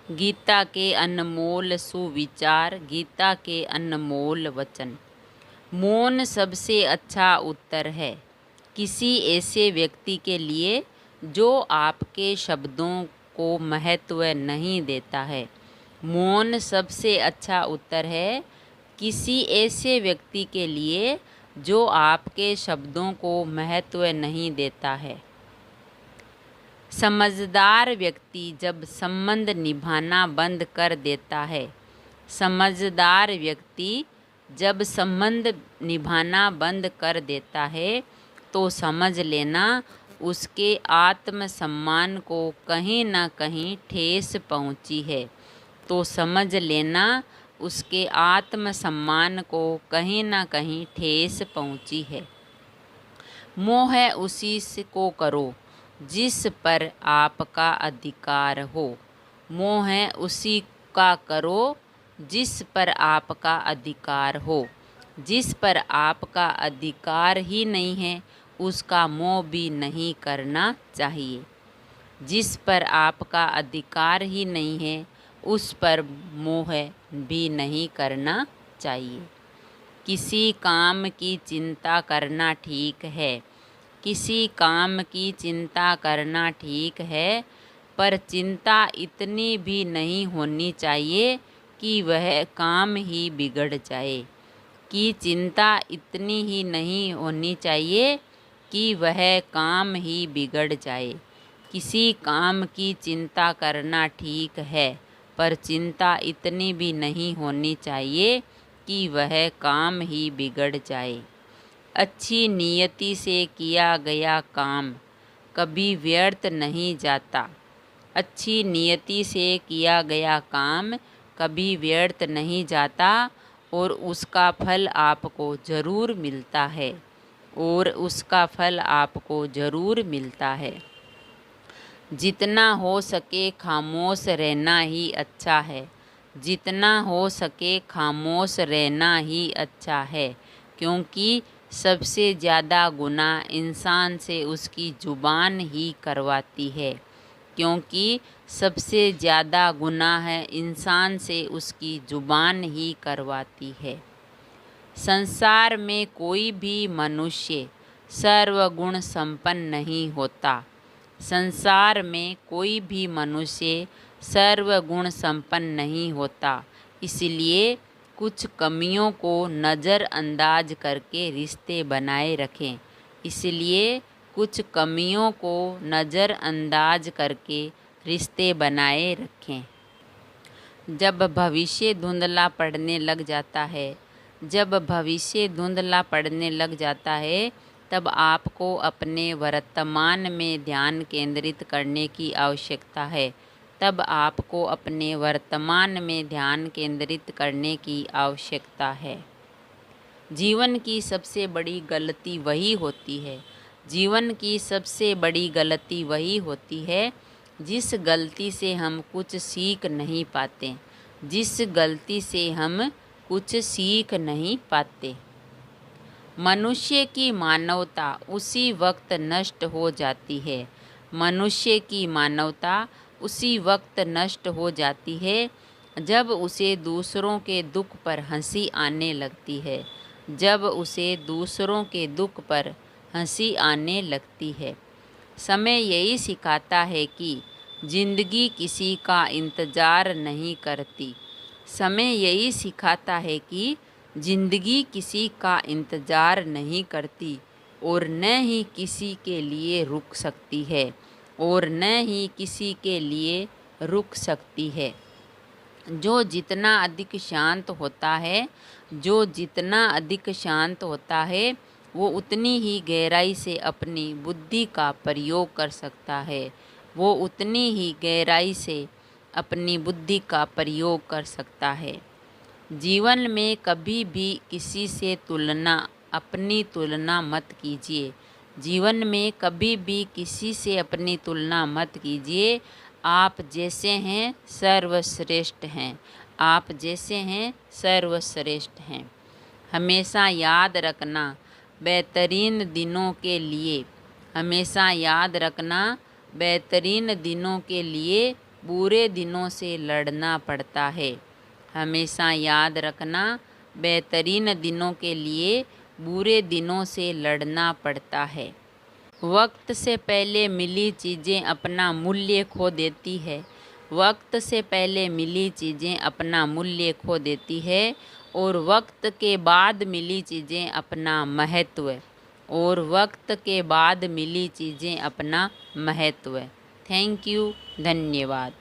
गीता के अनमोल सुविचार, गीता के अनमोल वचन। मौन सबसे अच्छा उत्तर है किसी ऐसे व्यक्ति के लिए जो आपके शब्दों को महत्व नहीं देता है। मौन सबसे अच्छा उत्तर है किसी ऐसे व्यक्ति के लिए जो आपके शब्दों को महत्व नहीं देता है। समझदार व्यक्ति जब संबंध निभाना बंद कर देता है, समझदार व्यक्ति जब संबंध निभाना बंद कर देता है तो समझ लेना उसके आत्मसम्मान को कहीं ना कहीं ठेस पहुंची है। तो समझ लेना उसके आत्मसम्मान को कहीं ना कहीं ठेस पहुंची है। मोह उसी को करो जिस पर आपका अधिकार हो। मोह उसी का करो जिस पर आपका अधिकार हो। जिस पर आपका अधिकार ही नहीं है उसका मोह भी नहीं करना चाहिए। जिस पर आपका अधिकार ही नहीं है उस पर मोह भी नहीं करना चाहिए। किसी काम की चिंता करना ठीक है, किसी काम की चिंता करना ठीक है, पर चिंता इतनी भी नहीं होनी चाहिए कि वह काम ही बिगड़ जाए। कि चिंता इतनी ही नहीं होनी चाहिए कि वह काम ही बिगड़ जाए। किसी काम की चिंता करना ठीक है, पर चिंता इतनी भी नहीं होनी चाहिए कि वह काम ही बिगड़ जाए। अच्छी नियति से किया गया काम कभी व्यर्थ नहीं जाता। अच्छी नियति से किया गया काम कभी व्यर्थ नहीं जाता और उसका फल आपको ज़रूर मिलता है। और उसका फल आपको ज़रूर मिलता है। जितना हो सके खामोश रहना ही अच्छा है। जितना हो सके खामोश रहना ही अच्छा है, क्योंकि सबसे ज़्यादा गुनाह इंसान से उसकी ज़ुबान ही करवाती है। क्योंकि सबसे ज़्यादा गुनाह इंसान से उसकी ज़ुबान ही करवाती है। संसार में कोई भी मनुष्य सर्वगुण संपन्न नहीं होता। संसार में कोई भी मनुष्य सर्वगुण संपन्न नहीं होता। इसलिए कुछ कमियों को नज़रअंदाज करके रिश्ते बनाए रखें। इसलिए कुछ कमियों को नज़रअंदाज करके रिश्ते बनाए रखें। जब भविष्य धुंधला पड़ने लग जाता है, जब भविष्य धुंधला पड़ने लग जाता है, तब आपको अपने वर्तमान में ध्यान केंद्रित करने की आवश्यकता है। तब आपको अपने वर्तमान में ध्यान केंद्रित करने की आवश्यकता है। जीवन की सबसे बड़ी गलती वही होती है, जीवन की सबसे बड़ी गलती वही होती है जिस गलती से हम कुछ सीख नहीं पाते, जिस गलती से हम कुछ सीख नहीं पाते। मनुष्य की मानवता उसी वक्त नष्ट हो जाती है। मनुष्य की मानवता उसी वक्त नष्ट हो जाती है जब उसे दूसरों के दुख पर हंसी आने लगती है। जब उसे दूसरों के दुख पर हंसी आने लगती है। समय यही सिखाता है कि जिंदगी किसी का इंतज़ार नहीं करती। समय यही सिखाता है कि जिंदगी किसी का इंतज़ार नहीं करती और न ही किसी के लिए रुक सकती है, और न ही किसी के लिए रुक सकती है। जो जितना अधिक शांत होता है, जो जितना अधिक शांत होता है, वो उतनी ही गहराई से अपनी बुद्धि का प्रयोग कर सकता है। वो उतनी ही गहराई से अपनी बुद्धि का प्रयोग कर सकता है। जीवन में कभी भी किसी से अपनी तुलना मत कीजिए। जीवन में कभी भी किसी से अपनी तुलना मत कीजिए। आप जैसे हैं सर्वश्रेष्ठ हैं। आप जैसे हैं सर्वश्रेष्ठ हैं। हमेशा याद रखना बेहतरीन दिनों के लिए, हमेशा याद रखना बेहतरीन दिनों के लिए बुरे दिनों से लड़ना पड़ता है। हमेशा याद रखना, बेहतरीन दिनों के लिए बुरे दिनों से लड़ना पड़ता है। वक्त से पहले मिली चीज़ें अपना मूल्य खो देती है। वक्त से पहले मिली चीज़ें अपना मूल्य खो देती है और वक्त के बाद मिली चीज़ें अपना महत्व मिली चीज़ें अपना महत्व। थैंक यू, धन्यवाद।